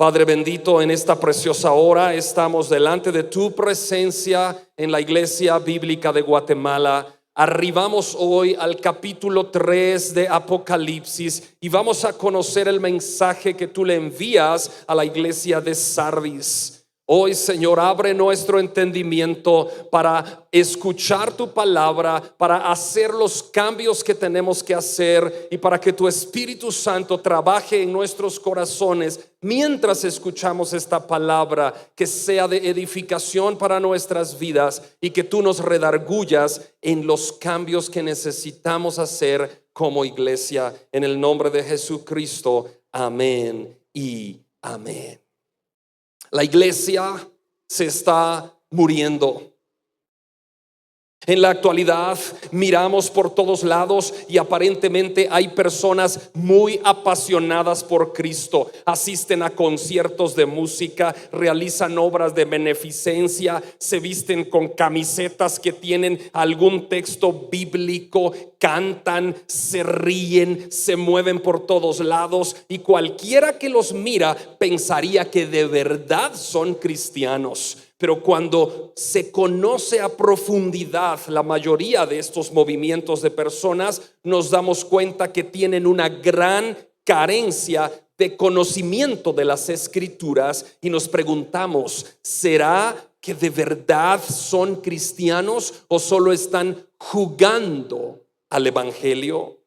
Padre bendito, en esta preciosa hora estamos delante de tu presencia en la Iglesia Bíblica de Guatemala. Arribamos hoy al capítulo 3 de Apocalipsis y vamos a conocer el mensaje que tú le envías a la iglesia de Sardis. Hoy, Señor, abre nuestro entendimiento para escuchar tu palabra, para hacer los cambios que tenemos que hacer y para que tu Espíritu Santo trabaje en nuestros corazones mientras escuchamos esta palabra, que sea de edificación para nuestras vidas y que tú nos redargullas en los cambios que necesitamos hacer como iglesia. En el nombre de Jesucristo, amén y amén. La iglesia se está muriendo. En la actualidad miramos por todos lados y aparentemente hay personas muy apasionadas por Cristo. Asisten a conciertos de música, realizan obras de beneficencia, se visten con camisetas que tienen algún texto bíblico, cantan, se ríen, se mueven por todos lados y cualquiera que los mira pensaría que de verdad son cristianos. Pero cuando se conoce a profundidad la mayoría de estos movimientos de personas, nos damos cuenta que tienen una gran carencia de conocimiento de las Escrituras y nos preguntamos, ¿será que de verdad son cristianos o solo están jugando al evangelio?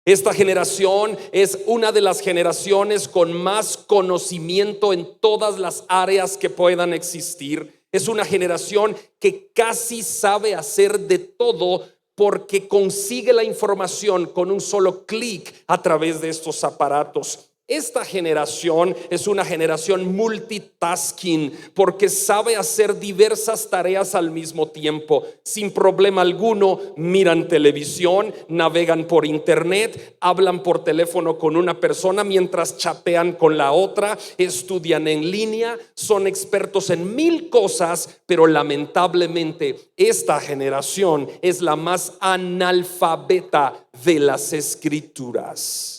Esta generación es una de las generaciones con más conocimiento en todas las áreas que puedan existir. Es una generación que casi sabe hacer de todo porque consigue la información con un solo clic a través de estos aparatos. Esta generación es una generación multitasking porque sabe hacer diversas tareas al mismo tiempo. Sin problema alguno, miran televisión, navegan por internet, hablan por teléfono con una persona mientras chatean con la otra, estudian en línea, son expertos en mil cosas, pero lamentablemente esta generación es la más analfabeta de las Escrituras.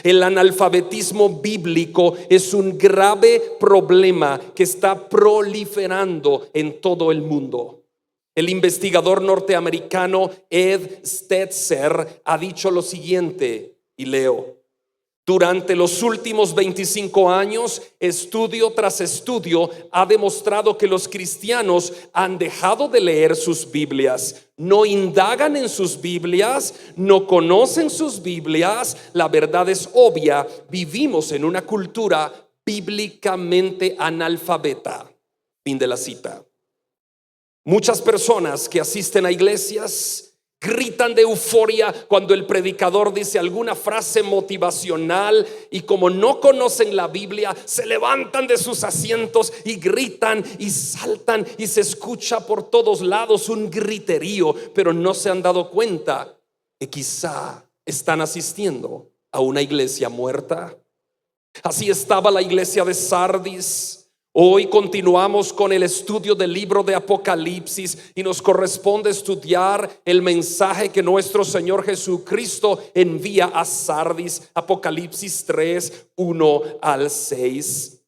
El analfabetismo bíblico es un grave problema que está proliferando en todo el mundo. El investigador norteamericano Ed Stetzer ha dicho lo siguiente, y leo: durante los últimos 25 años, estudio tras estudio ha demostrado que los cristianos han dejado de leer sus Biblias, no indagan en sus Biblias, no conocen sus Biblias. La verdad es obvia, vivimos en una cultura bíblicamente analfabeta. Fin de la cita. Muchas personas que asisten a iglesias gritan de euforia cuando el predicador dice alguna frase motivacional y como no conocen la Biblia, se levantan de sus asientos y gritan y saltan y se escucha por todos lados un griterío, pero no se han dado cuenta que quizá están asistiendo a una iglesia muerta. Así estaba la iglesia de Sardis. Hoy continuamos con el estudio del libro de Apocalipsis y nos corresponde estudiar el mensaje que nuestro Señor Jesucristo envía a Sardis. Apocalipsis 3, 1 al 6.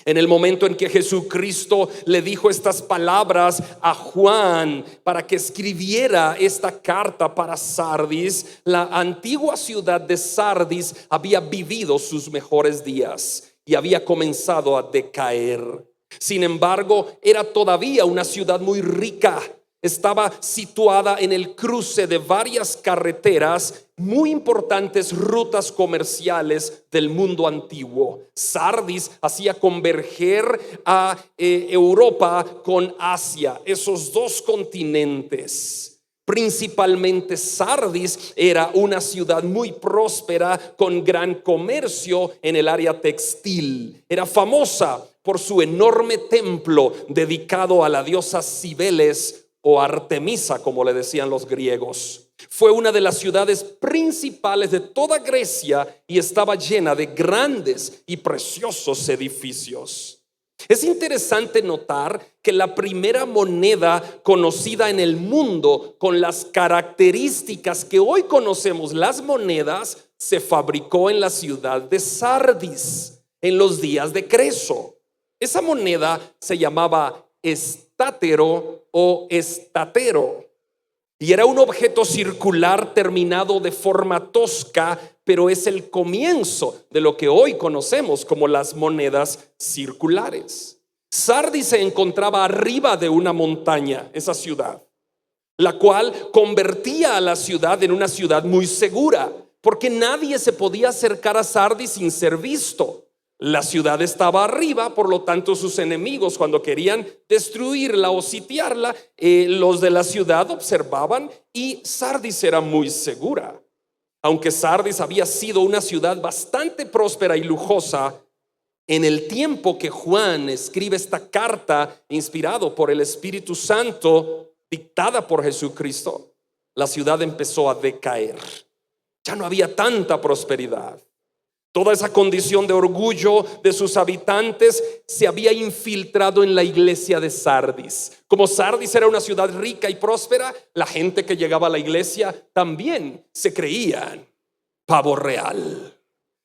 En el momento en que Jesucristo le dijo estas palabras a Juan para que escribiera esta carta para Sardis, la antigua ciudad de Sardis había vivido sus mejores días y había comenzado a decaer. Sin embargo, era todavía una ciudad muy rica. Estaba situada en el cruce de varias carreteras, muy importantes rutas comerciales del mundo antiguo. Sardis hacía converger a Europa con Asia, esos dos continentes. Principalmente Sardis era una ciudad muy próspera con gran comercio en el área textil. Era famosa por su enorme templo dedicado a la diosa Cibeles o Artemisa, como le decían los griegos. Fue una de las ciudades principales de toda Grecia y estaba llena de grandes y preciosos edificios. Es interesante notar que la primera moneda conocida en el mundo con las características que hoy conocemos las monedas se fabricó en la ciudad de Sardis. en los días de Creso. Esa moneda se llamaba estátero o estatero y era un objeto circular terminado de forma tosca, pero es el comienzo de lo que hoy conocemos como las monedas circulares. Sardis se encontraba arriba de una montaña, esa ciudad, la cual convertía a la ciudad en una ciudad muy segura, porque nadie se podía acercar a Sardis sin ser visto. La ciudad estaba arriba, por lo tanto sus enemigos, cuando querían destruirla o sitiarla, los de la ciudad observaban y Sardis era muy segura. Aunque Sardis había sido una ciudad bastante próspera y lujosa, en el tiempo que Juan escribe esta carta, inspirado por el Espíritu Santo, dictada por Jesucristo, la ciudad empezó a decaer. Ya no había tanta prosperidad. Toda esa condición de orgullo de sus habitantes se había infiltrado en la iglesia de Sardis. Como Sardis era una ciudad rica y próspera, la gente que llegaba a la iglesia también se creían pavo real.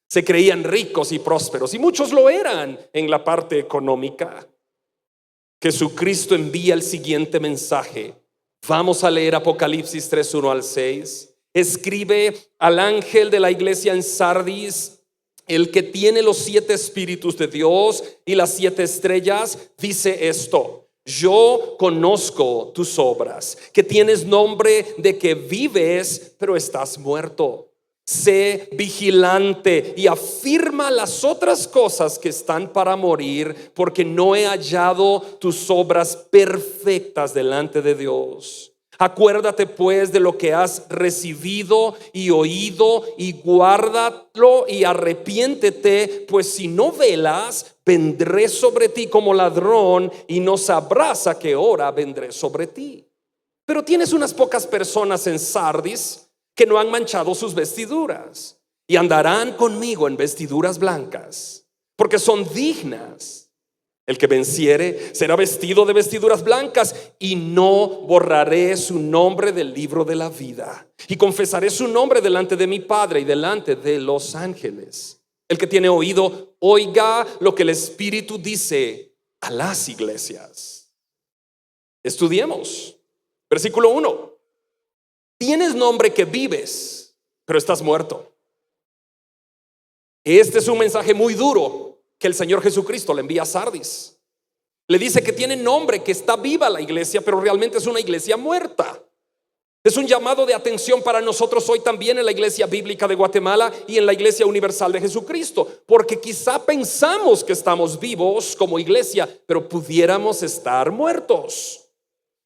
Se creían ricos y prósperos, y muchos lo eran en la parte económica. Jesucristo envía el siguiente mensaje. Vamos a leer Apocalipsis 3:1 al 6. Escribe al ángel de la iglesia en Sardis, el que tiene los 7 espíritus de Dios y las 7 estrellas, dice esto: yo conozco tus obras, que tienes nombre de que vives, pero estás muerto. Sé vigilante y afirma las otras cosas que están para morir, porque no he hallado tus obras perfectas delante de Dios. Acuérdate pues de lo que has recibido y oído, y guárdalo y arrepiéntete, pues si no velas, vendré sobre ti como ladrón y no sabrás a qué hora vendré sobre ti. Pero tienes unas pocas personas en Sardis que no han manchado sus vestiduras y andarán conmigo en vestiduras blancas, porque son dignas. El que venciere será vestido de vestiduras blancas, y no borraré su nombre del libro de la vida, y confesaré su nombre delante de mi Padre y delante de los ángeles. El que tiene oído, oiga lo que el Espíritu dice a las iglesias. Estudiemos. Versículo 1. Tienes nombre que vives, pero estás muerto. Este es un mensaje muy duro que el Señor Jesucristo le envía a Sardis. Le dice que tiene nombre, que está viva la iglesia, pero realmente es una iglesia muerta. Es un llamado de atención para nosotros hoy también en la Iglesia Bíblica de Guatemala y en la Iglesia Universal de Jesucristo, porque quizá pensamos que estamos vivos como iglesia, pero pudiéramos estar muertos.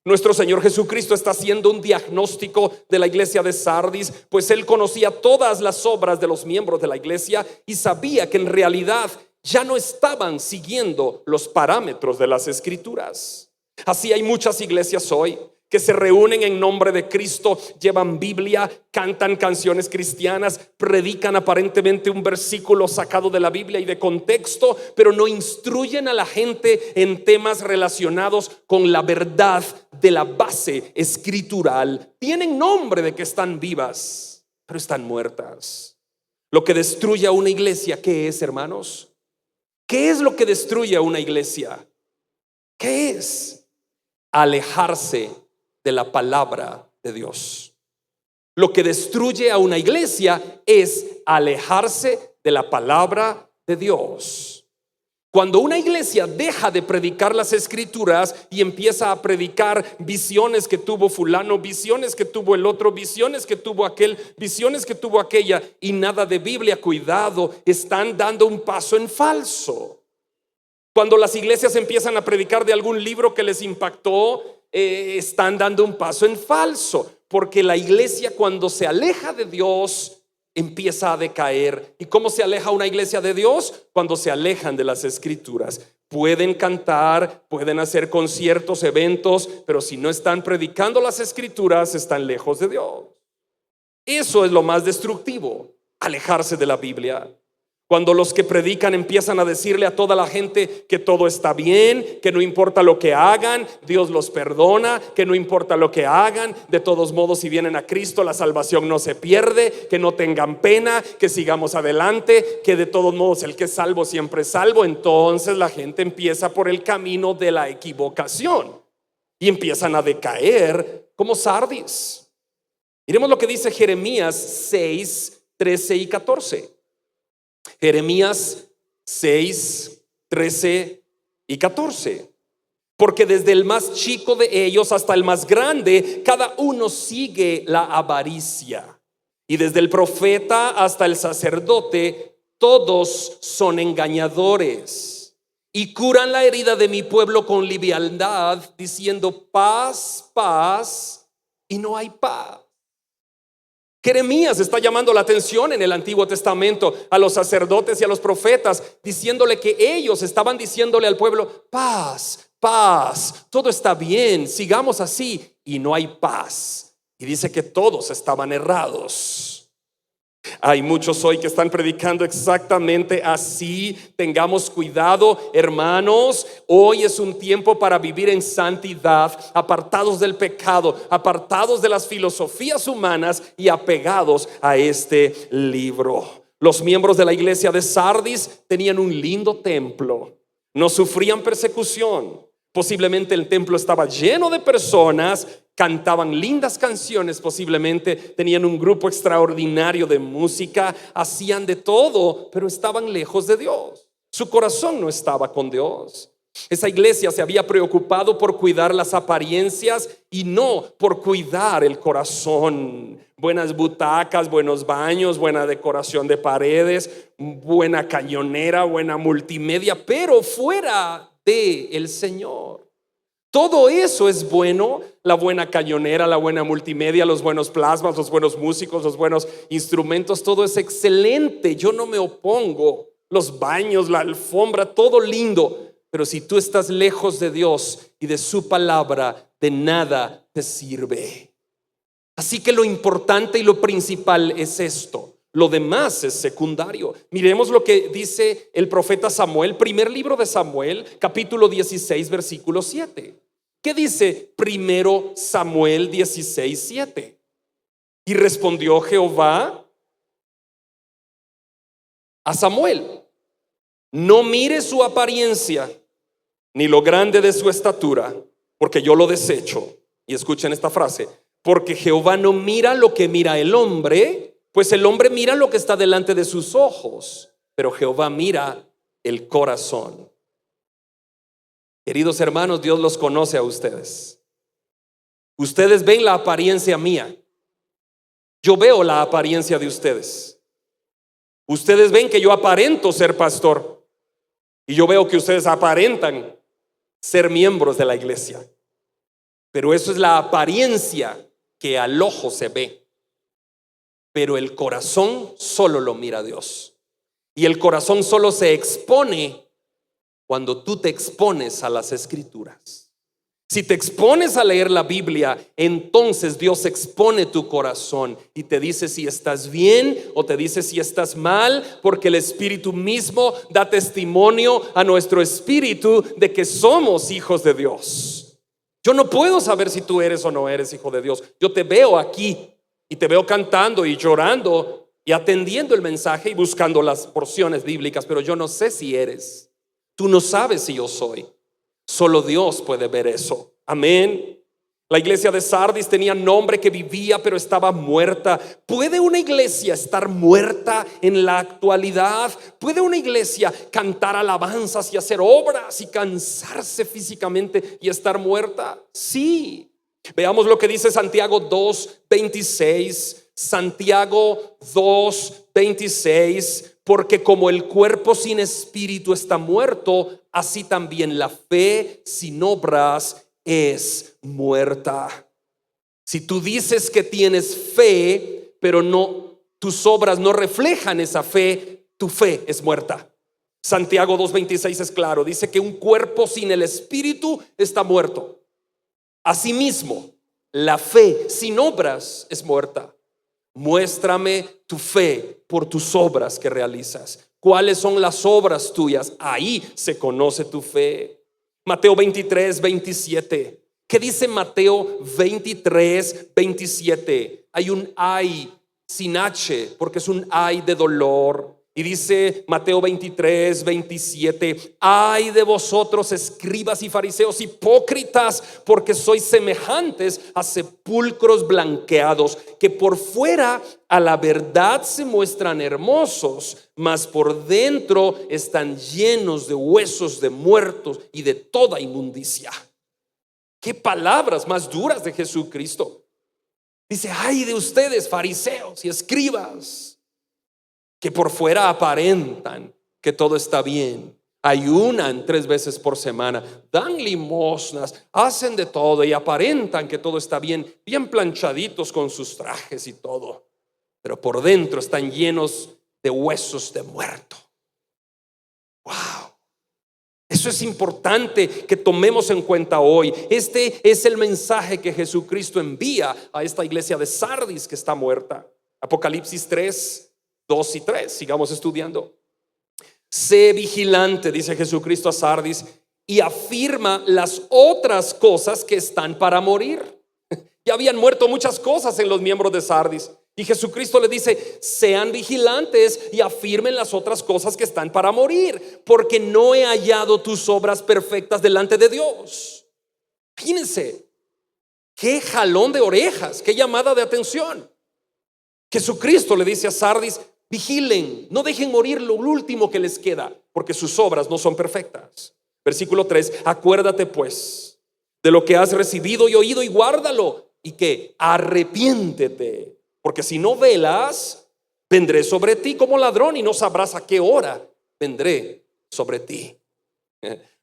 Nuestro Señor Jesucristo está haciendo un diagnóstico de la iglesia de Sardis, pues Él conocía todas las obras de los miembros de la iglesia y sabía que en realidad ya no estaban siguiendo los parámetros de las Escrituras. Así hay muchas iglesias hoy que se reúnen en nombre de Cristo, llevan Biblia, cantan canciones cristianas, predican aparentemente un versículo sacado de la Biblia y de contexto, pero no instruyen a la gente en temas relacionados con la verdad de la base escritural. Tienen nombre de que están vivas, pero están muertas. Lo que destruye a una iglesia, ¿qué es, hermanos? ¿Qué es lo que destruye a una iglesia? ¿Qué es? Alejarse de la palabra de Dios. Lo que destruye a una iglesia es alejarse de la palabra de Dios. Cuando una iglesia deja de predicar las Escrituras y empieza a predicar visiones que tuvo fulano, visiones que tuvo el otro, visiones que tuvo aquel, visiones que tuvo aquella, y nada de Biblia, cuidado, están dando un paso en falso. Cuando las iglesias empiezan a predicar de algún libro que les impactó, están dando un paso en falso, porque la iglesia, cuando se aleja de Dios, empieza a decaer. ¿Y cómo se aleja una iglesia de Dios? Cuando se alejan de las Escrituras. Pueden cantar, pueden hacer conciertos, eventos, pero si no están predicando las Escrituras, están lejos de Dios. Eso es lo más destructivo, alejarse de la Biblia. Cuando los que predican empiezan a decirle a toda la gente que todo está bien, que no importa lo que hagan, Dios los perdona, que no importa lo que hagan, de todos modos si vienen a Cristo la salvación no se pierde, que no tengan pena, que sigamos adelante, que de todos modos el que es salvo siempre es salvo. Entonces la gente empieza por el camino de la equivocación y empiezan a decaer como Sardis. Miremos lo que dice Jeremías 6, 13 y 14. Jeremías 6, 13 y 14. Porque desde el más chico de ellos hasta el más grande, cada uno sigue la avaricia. Y desde el profeta hasta el sacerdote, todos son engañadores. Y curan la herida de mi pueblo con liviandad, diciendo paz, paz, y no hay paz. Jeremías está llamando la atención en el Antiguo Testamento a los sacerdotes y a los profetas, diciéndole que ellos estaban diciéndole al pueblo paz, paz, todo está bien, sigamos así, y no hay paz. Y dice que todos estaban errados. Hay muchos hoy que están predicando exactamente así. Tengamos cuidado, hermanos. Hoy es un tiempo para vivir en santidad, apartados del pecado, apartados de las filosofías humanas y apegados a este libro. Los miembros de la iglesia de Sardis tenían un lindo templo. No sufrían persecución. Posiblemente el templo estaba lleno de personas, cantaban lindas canciones, posiblemente tenían un grupo extraordinario de música, hacían de todo, pero estaban lejos de Dios. Su corazón no estaba con Dios. Esa iglesia se había preocupado por cuidar las apariencias y no por cuidar el corazón. Buenas butacas, buenos baños, buena decoración de paredes, buena cañonera, buena multimedia, pero fuera de el Señor. Todo eso es bueno, la buena cañonera, la buena multimedia, los buenos plasmas, los buenos músicos, los buenos instrumentos, todo es excelente, yo no me opongo. Los baños, la alfombra, todo lindo, pero si tú estás lejos de Dios y de su palabra, de nada te sirve. Así que lo importante y lo principal es esto. Lo demás es secundario. Miremos lo que dice el profeta Samuel, primer libro de Samuel, capítulo 16, versículo 7. ¿Qué dice primero Samuel 16, 7? Y respondió Jehová a Samuel: no mire su apariencia, ni lo grande de su estatura, porque yo lo desecho. Y escuchen esta frase: porque Jehová no mira lo que mira el hombre, pues el hombre mira lo que está delante de sus ojos, pero Jehová mira el corazón. Queridos hermanos, Dios los conoce a ustedes. Ustedes ven la apariencia mía. Yo veo la apariencia de ustedes. Ustedes ven que yo aparento ser pastor, y yo veo que ustedes aparentan ser miembros de la iglesia. Pero eso es la apariencia que al ojo se ve. Pero el corazón solo lo mira Dios. Y el corazón solo se expone cuando tú te expones a las escrituras. Si te expones a leer la Biblia, entonces Dios expone tu corazón y te dice si estás bien o te dice si estás mal, porque el Espíritu mismo da testimonio a nuestro espíritu de que somos hijos de Dios. Yo no puedo saber si tú eres o no eres hijo de Dios. Yo te veo aquí y te veo cantando y llorando y atendiendo el mensaje y buscando las porciones bíblicas, pero yo no sé si eres. Tú no sabes si yo soy. Solo Dios puede ver eso. Amén. La iglesia de Sardis tenía nombre que vivía, pero estaba muerta. ¿Puede una iglesia estar muerta en la actualidad? ¿Puede una iglesia cantar alabanzas y hacer obras y cansarse físicamente y estar muerta? Sí. Veamos lo que dice Santiago 2:26. Santiago 2:26. Porque como el cuerpo sin espíritu está muerto, así también la fe sin obras es muerta. Si tú dices que tienes fe, pero tus obras no reflejan esa fe, tu fe es muerta. Santiago 2:26 es claro, dice que un cuerpo sin el espíritu está muerto. Asimismo, la fe sin obras es muerta. muéstrame tu fe por tus obras que realizas. ¿Cuáles son las obras tuyas? Ahí se conoce tu fe. Mateo 23, 27. ¿Qué dice Mateo 23, 27? Hay un ay sin H, porque es un ay de dolor. Y dice Mateo 23, 27: ay de vosotros, escribas y fariseos hipócritas, porque sois semejantes a sepulcros blanqueados, que por fuera a la verdad se muestran hermosos, mas por dentro están llenos de huesos de muertos y de toda inmundicia. Qué palabras más duras de Jesucristo. Dice: ay de ustedes, fariseos y escribas, que por fuera aparentan que todo está bien, ayunan 3 veces por semana, dan limosnas, hacen de todo y aparentan que todo está bien, bien planchaditos con sus trajes y todo, pero por dentro están llenos de huesos de muerto. Wow. Eso es importante que tomemos en cuenta hoy. Este es el mensaje que Jesucristo envía a esta iglesia de Sardis que está muerta. Apocalipsis 3, 2 y 3, sigamos estudiando. Sé vigilante, dice Jesucristo a Sardis, y afirma las otras cosas que están para morir. Ya habían muerto muchas cosas en los miembros de Sardis, y Jesucristo le dice: sean vigilantes y afirmen las otras cosas que están para morir, porque no he hallado tus obras perfectas delante de Dios. Fíjense, qué jalón de orejas, qué llamada de atención. Jesucristo le dice a Sardis: vigilen, no dejen morir lo último que les queda, porque sus obras no son perfectas. Versículo 3: acuérdate pues de lo que has recibido y oído, y guárdalo, y que arrepiéntete, porque si no velas, vendré sobre ti como ladrón, y no sabrás a qué hora vendré sobre ti.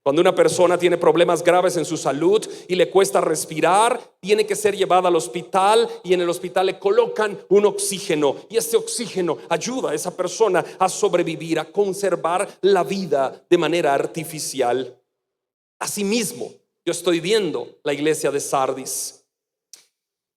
Cuando una persona tiene problemas graves en su salud y le cuesta respirar, tiene que ser llevada al hospital, y en el hospital le colocan un oxígeno, y este oxígeno ayuda a esa persona a sobrevivir, a conservar la vida de manera artificial. Asimismo, yo estoy viendo la iglesia de Sardis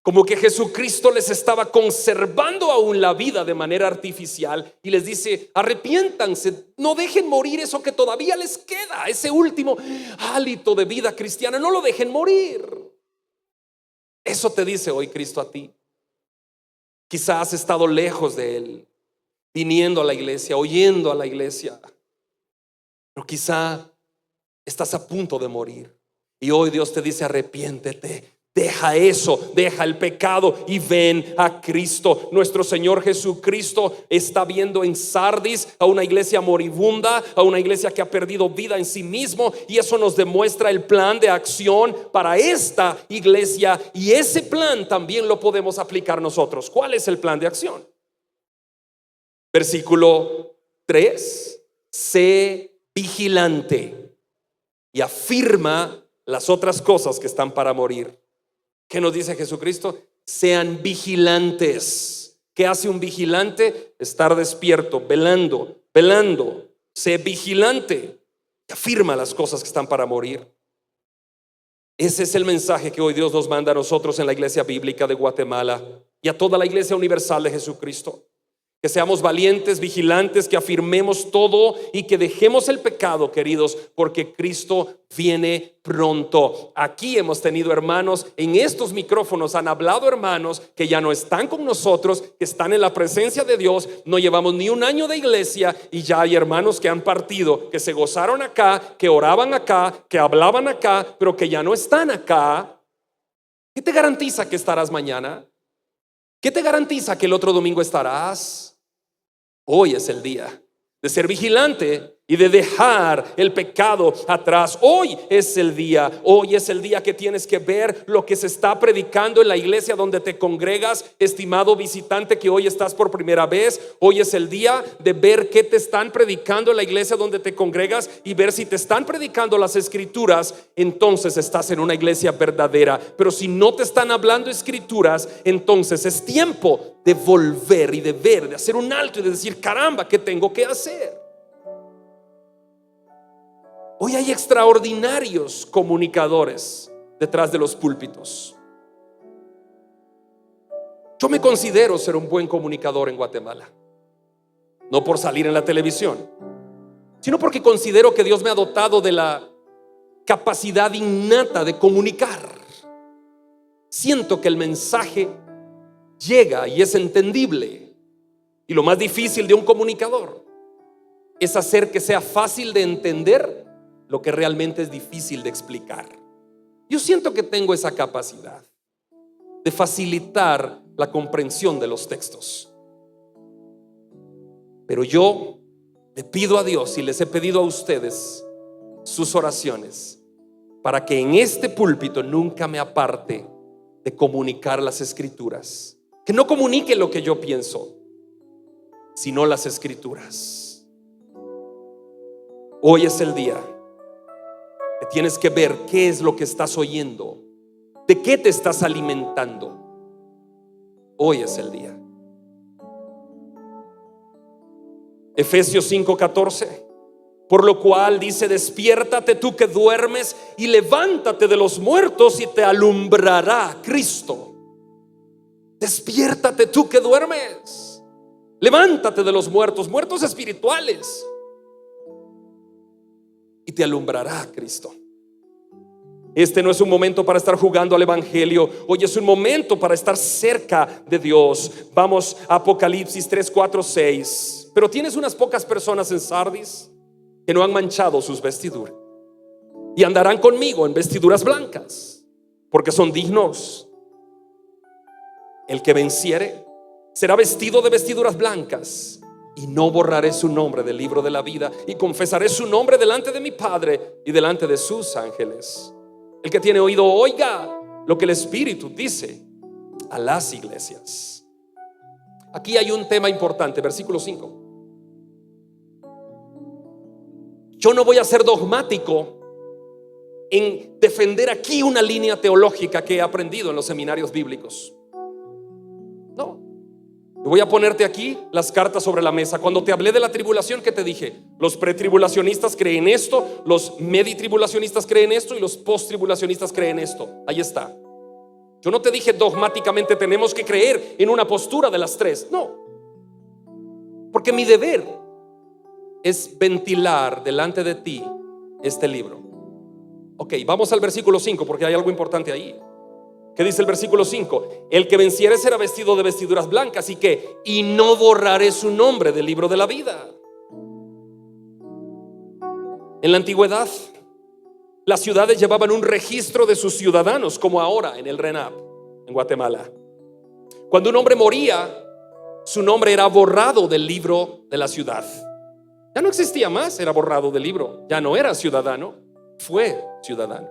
como que Jesucristo les estaba conservando aún la vida de manera artificial, y les dice: arrepiéntanse, no dejen morir eso que todavía les queda, ese último hálito de vida cristiana, no lo dejen morir. Eso te dice hoy Cristo a ti. Quizás has estado lejos de Él, viniendo a la iglesia, oyendo a la iglesia, pero quizá estás a punto de morir, y hoy Dios te dice: arrepiéntete. Deja eso, deja el pecado y ven a Cristo. Nuestro Señor Jesucristo está viendo en Sardis a una iglesia moribunda, a una iglesia que ha perdido vida en sí mismo, y eso nos demuestra el plan de acción para esta iglesia, y ese plan también lo podemos aplicar nosotros. ¿Cuál es el plan de acción? Versículo 3: sé vigilante y afirma las otras cosas que están para morir. ¿Qué nos dice Jesucristo? Sean vigilantes. ¿Qué hace un vigilante? Estar despierto, velando. Sé vigilante. Afirma las cosas que están para morir. Ese es el mensaje que hoy Dios nos manda a nosotros en la Iglesia Bíblica de Guatemala y a toda la Iglesia Universal de Jesucristo. Que seamos valientes, vigilantes, que afirmemos todo y que dejemos el pecado, queridos, porque Cristo viene pronto. Aquí hemos tenido hermanos, en estos micrófonos han hablado hermanos que ya no están con nosotros, que están en la presencia de Dios. No llevamos ni un año de iglesia y ya hay hermanos que han partido, que se gozaron acá, que oraban acá, que hablaban acá, pero que ya no están acá. ¿Qué te garantiza que estarás mañana? ¿Qué te garantiza que el otro domingo estarás? Hoy es el día de ser vigilante y de dejar el pecado atrás. Hoy es el día que tienes que ver lo que se está predicando en la iglesia donde te congregas, estimado visitante que hoy estás por primera vez. Hoy es el día de ver qué te están predicando en la iglesia donde te congregas, y ver si te están predicando las escrituras. Entonces estás en una iglesia verdadera. Pero si no te están hablando escrituras, entonces es tiempo de volver y de ver, de hacer un alto y de decir: caramba, ¿qué tengo que hacer? Hoy hay extraordinarios comunicadores detrás de los púlpitos. Yo me considero ser un buen comunicador en Guatemala, no por salir en la televisión, sino porque considero que Dios me ha dotado de la capacidad innata de comunicar. Siento que el mensaje llega y es entendible. Y lo más difícil de un comunicador es hacer que sea fácil de entender lo que realmente es difícil de explicar. Yo siento que tengo esa capacidad de facilitar la comprensión de los textos. Pero yo le pido a Dios y les he pedido a ustedes sus oraciones para que en este púlpito nunca me aparte de comunicar las escrituras. Que no comunique lo que yo pienso, sino las escrituras. Hoy es el día que tienes que ver qué es lo que estás oyendo, de qué te estás alimentando. Hoy es el día. Efesios 5:14. Por lo cual dice: despiértate tú que duermes y levántate de los muertos y te alumbrará Cristo. Despiértate tú que duermes, levántate de los muertos, muertos espirituales, y te alumbrará Cristo. Este no es un momento para estar jugando al evangelio. Hoy es un momento para estar cerca de Dios. Vamos a Apocalipsis 3, 4, 6. Pero tienes unas pocas personas en Sardis que no han manchado sus vestiduras y andarán conmigo en vestiduras blancas, porque son dignos. El que venciere será vestido de vestiduras blancas, y no borraré su nombre del libro de la vida, y confesaré su nombre delante de mi Padre y delante de sus ángeles. El que tiene oído, oiga lo que el Espíritu dice a las iglesias. Aquí hay un tema importante, versículo 5. Yo no voy a ser dogmático en defender aquí una línea teológica que he aprendido en los seminarios bíblicos. No, yo voy a ponerte aquí las cartas sobre la mesa. Cuando te hablé de la tribulación, ¿qué te dije? Los pretribulacionistas creen esto, los meditribulacionistas creen esto y los posttribulacionistas creen esto. Ahí está. Yo no te dije dogmáticamente tenemos que creer en una postura de las tres. No, porque mi deber es ventilar delante de ti este libro. Ok, vamos al versículo 5, porque hay algo importante ahí. ¿Qué dice el versículo 5? El que venciere será vestido de vestiduras blancas, y no borraré su nombre del libro de la vida. En la antigüedad, las ciudades llevaban un registro de sus ciudadanos, como ahora en el RENAP en Guatemala. Cuando un hombre moría, su nombre era borrado del libro de la ciudad. Ya no existía más, era borrado del libro. Ya no era ciudadano, fue ciudadano.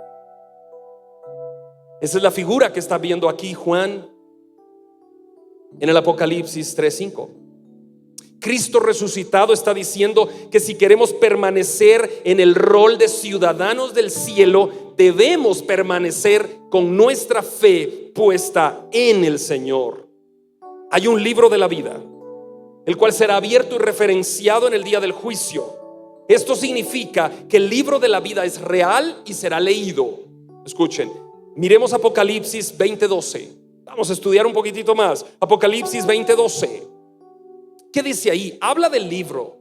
Esa es la figura que está viendo aquí Juan en el Apocalipsis 3:5. Cristo resucitado está diciendo que si queremos permanecer en el rol de ciudadanos del cielo, debemos permanecer con nuestra fe puesta en el Señor. Hay un libro de la vida, el cual será abierto y referenciado en el día del juicio. Esto significa que el libro de la vida es real y será leído. Escuchen, miremos Apocalipsis 20:12. Vamos a estudiar un poquitito más. Apocalipsis 20:12. ¿Qué dice ahí? Habla del libro.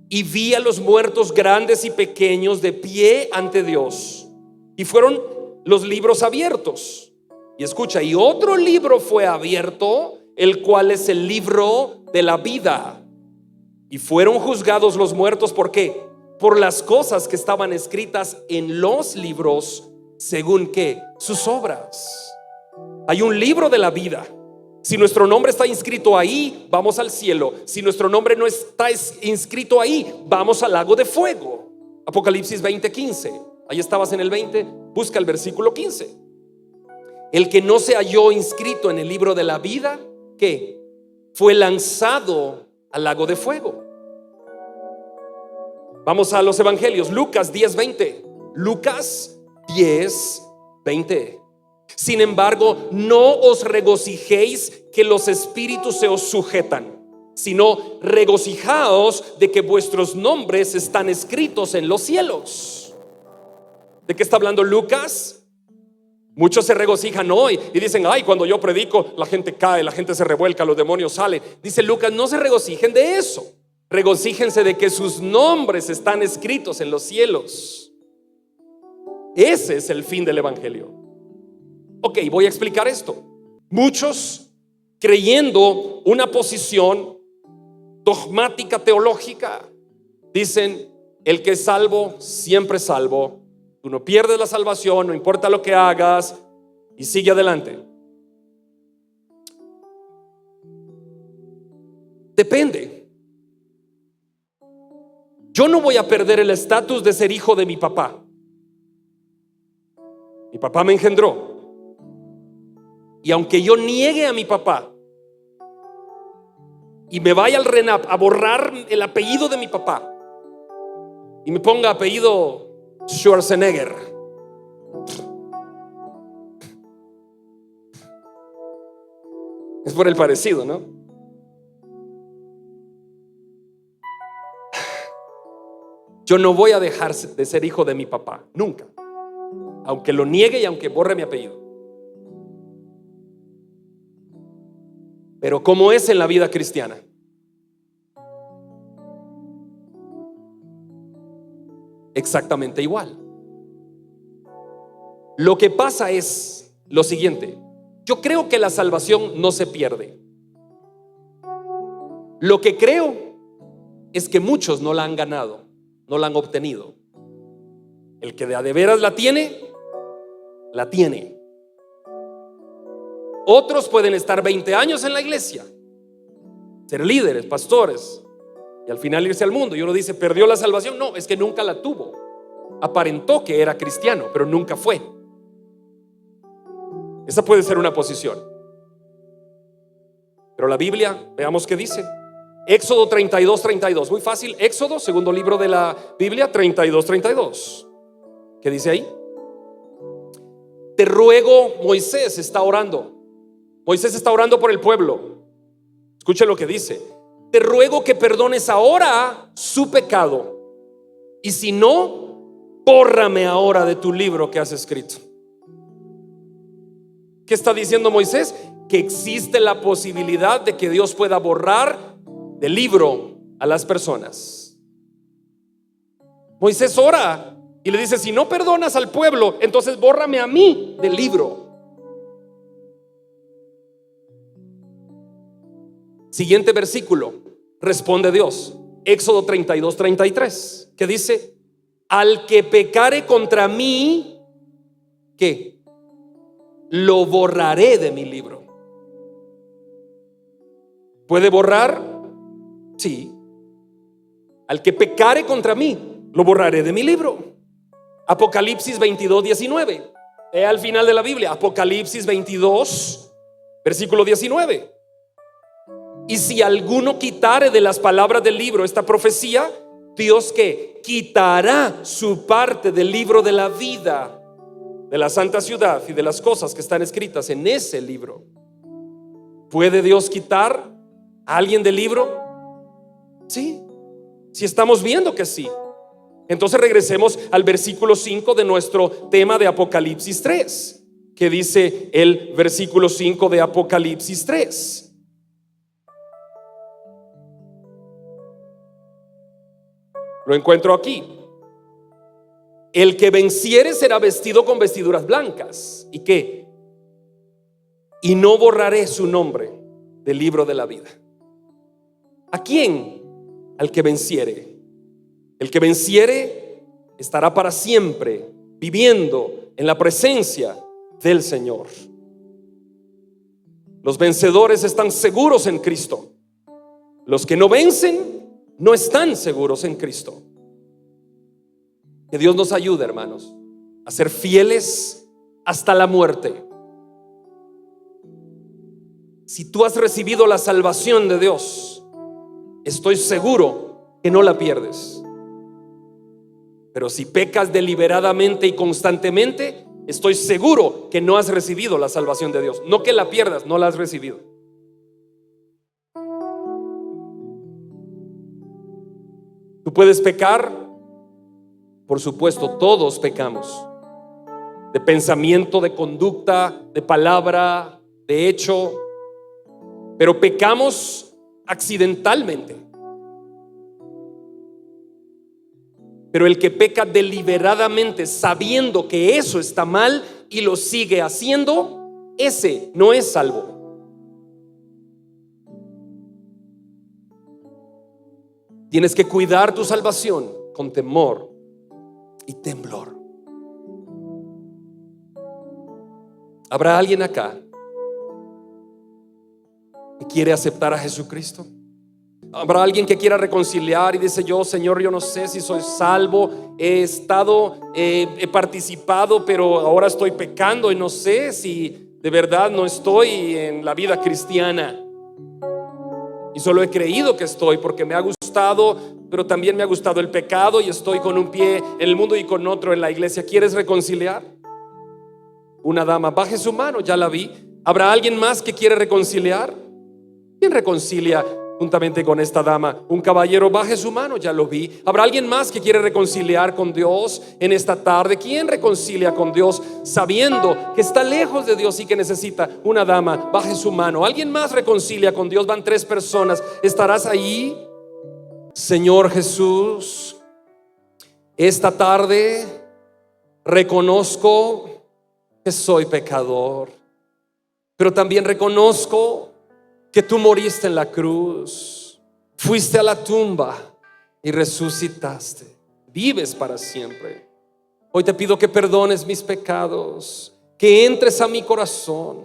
Y vi a los muertos grandes y pequeños de pie ante Dios, y fueron los libros abiertos. Y escucha, y otro libro fue abierto, el cual es el libro de la vida. Y fueron juzgados los muertos. ¿Por qué? Por las cosas que estaban escritas en los libros, según que sus obras. Hay un libro de la vida. Si nuestro nombre está inscrito ahí, vamos al cielo. Si nuestro nombre no está inscrito ahí, vamos al lago de fuego. Apocalipsis 20:15. Ahí estabas en el 20, busca el versículo 15. El que no se halló inscrito en el libro de la vida, ¿qué? Fue lanzado al lago de fuego. Vamos a los evangelios. Lucas 10:20. Lucas 10:20. Sin embargo, no os regocijéis que los espíritus se os sujetan, sino regocijaos de que vuestros nombres están escritos en los cielos. ¿De qué está hablando Lucas? Muchos se regocijan hoy y dicen, ay, cuando yo predico, la gente cae, la gente se revuelca, los demonios salen. Dice Lucas, no se regocijen de eso. Regocíjense de que sus nombres están escritos en los cielos. Ese es el fin del evangelio. Ok, voy a explicar esto. Muchos, creyendo una posición dogmática teológica, dicen, el que es salvo, siempre es salvo. Tú no pierdes la salvación, no importa lo que hagas, y sigue adelante. Depende. Yo no voy a perder el estatus de ser hijo de mi papá. Mi papá me engendró. Y aunque yo niegue a mi papá y me vaya al RENAP a borrar el apellido de mi papá y me ponga apellido Schwarzenegger, es por el parecido, ¿no? Yo no voy a dejar de ser hijo de mi papá, nunca, aunque lo niegue y aunque borre mi apellido. Pero ¿cómo es en la vida cristiana? Exactamente igual. Lo que pasa es lo siguiente: yo creo que la salvación no se pierde. Lo que creo es que muchos no la han ganado, no la han obtenido. El que de veras la tiene, la tiene. Otros pueden estar 20 años en la iglesia, ser líderes, pastores, y al final irse al mundo. Y uno dice, ¿perdió la salvación? No, es que nunca la tuvo. Aparentó que era cristiano, pero nunca fue. Esa puede ser una posición. Pero la Biblia, veamos qué dice. Éxodo 32:32. Muy fácil. Éxodo, segundo libro de la Biblia, 32:32. ¿Qué dice ahí? Te ruego, Moisés está orando. Moisés está orando por el pueblo. Escuche lo que dice. Te ruego que perdones ahora su pecado, y si no, bórrame ahora de tu libro que has escrito. ¿Qué está diciendo Moisés? Que existe la posibilidad de que Dios pueda borrar del libro a las personas. Moisés ora y le dice, si no perdonas al pueblo, entonces bórrame a mí del libro. Siguiente versículo, responde Dios, Éxodo 32:33, que dice, al que pecare contra mí, ¿qué? Lo borraré de mi libro. ¿Puede borrar? Sí. Al que pecare contra mí, lo borraré de mi libro. Apocalipsis 22:19. Al final de la Biblia, Apocalipsis 22, versículo 19. Y si alguno quitare de las palabras del libro esta profecía, Dios que quitará su parte del libro de la vida de la santa ciudad y de las cosas que están escritas en ese libro. ¿Puede Dios quitar a alguien del libro? Sí, si estamos viendo que sí. Entonces regresemos al versículo 5 de nuestro tema de Apocalipsis 3. Que dice el versículo 5 de Apocalipsis 3. Lo encuentro aquí. El que venciere será vestido con vestiduras blancas. ¿Y qué? Y no borraré su nombre del libro de la vida. ¿A quién? Al que venciere. El que venciere estará para siempre viviendo en la presencia del Señor. Los vencedores están seguros en Cristo. Los que no vencen no están seguros en Cristo. Que Dios nos ayude, hermanos, a ser fieles hasta la muerte. Si tú has recibido la salvación de Dios, estoy seguro que no la pierdes. Pero si pecas deliberadamente y constantemente, estoy seguro que no has recibido la salvación de Dios. No que la pierdas, no la has recibido. Tú puedes pecar, por supuesto, todos pecamos. de pensamiento, de conducta, de palabra, de hecho, pero pecamos accidentalmente. Pero el que peca deliberadamente sabiendo que eso está mal y lo sigue haciendo, ese no es salvo. Tienes que cuidar tu salvación con temor y temblor. ¿Habrá alguien acá que quiere aceptar a Jesucristo? ¿Habrá alguien que quiera reconciliar y dice: yo, Señor, yo no sé si soy salvo, he participado, pero ahora estoy pecando y no sé si de verdad no estoy en la vida cristiana y solo he creído que estoy porque me ha gustado, pero también me ha gustado el pecado y estoy con un pie en el mundo y con otro en la iglesia? ¿Quieres reconciliar? Una dama, baje su mano, ya la vi. ¿Habrá alguien más que quiere reconciliar? ¿Quién reconcilia juntamente con esta dama? Un caballero, baje su mano, ya lo vi. ¿Habrá alguien más que quiere reconciliar con Dios en esta tarde? ¿Quién reconcilia con Dios sabiendo que está lejos de Dios y que necesita? Una dama, baje su mano. ¿Alguien más reconcilia con Dios? Van 3 personas. ¿Estarás ahí? Señor Jesús, esta tarde reconozco que soy pecador, pero también reconozco que tú moriste en la cruz, fuiste a la tumba y resucitaste, vives para siempre. Hoy te pido que perdones mis pecados, que entres a mi corazón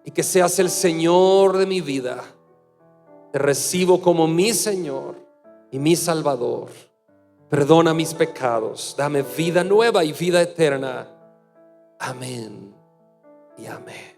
y que seas el Señor de mi vida. Te recibo como mi Señor y mi Salvador. Perdona mis pecados, dame vida nueva y vida eterna. Amén y amén.